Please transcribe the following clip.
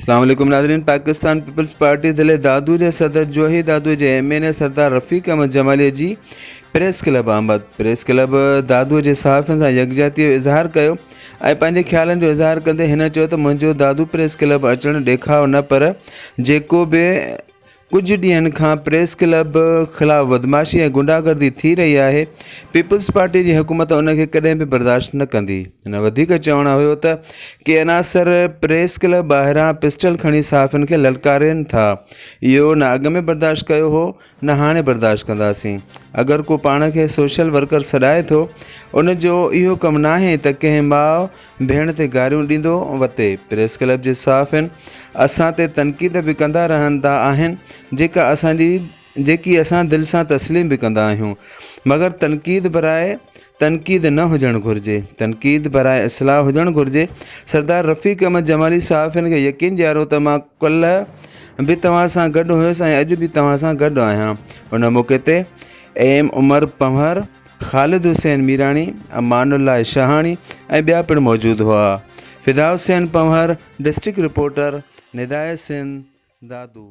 अस्सलाम वालेकुम नाज़रीन। पाकिस्तान पीपल्स पार्टी ज़िले दादू जे सदर जोही दादू जे MNA सरदार रफ़ीक अहमद जमाली जी प्रेस क्लब आमद। प्रेस क्लब दादू जे सहाफ़ियुनि सां यकजातीअ जो इज़हार कयो ऐं पंहिंजे ख़्यालनि जो इज़हार कंदे हिन चयो त मुंहिंजो दादू प्रेस क्लब अचणु ॾेखाव न, पर जेको बि कुछ ॾींहंनि खां प्रेस क्लब ख़िलाफ़ बदमाशी ऐं गुंडागर्दी थी रही आहे, पीपल्स पार्टी जी हुकूमत उनखे कॾहिं बि बर्दाश्त न कंदी। हिन वधीक चवणु हुयो त के अनासर प्रेस क्लब ॿाहिरां पिस्टल खणी सहाफ़ियुनि खे ललकारनि था। इहो न अॻ में बर्दाश्त कयो हो, न हाणे बर्दाश्त कंदासीं। अगरि को पाण खे सोशल वर्कर सॾाए थो, उनजो इहो कमु नाहे त कंहिं माउ भेण ते गारियूं ॾींदो वते। प्रेस क्लब जे सहाफ़ियुनि असां ते तनक़ीद बि कंदा रहंदा आहिनि, जेकी असां दिलि सां तस्लीम बि कंदा आहियूं, मगर तनक़ीद न हुजणु घुरिजे, तनक़ीद बराए इस्लाह हुजणु घुरिजे। सरदार रफ़ीक अहमद जमाली सहाफ़ियुनि खे यकीन ॾियारो त मां कल्ह बि तव्हां सां गॾु हुयुसि ऐं अॼु बि तव्हां सां गॾु आहियां। उन मौक़े ते AM उमर पंवर, ख़ालिद हुसैन मीराणी, अमानुल्लाह शहाणी ऐं ॿिया पिणु मौजूदु हुआ। फिदा हुसैन पंवर, डिस्ट्रिक्ट रिपोर्टर, निदायत सिंध, दादू।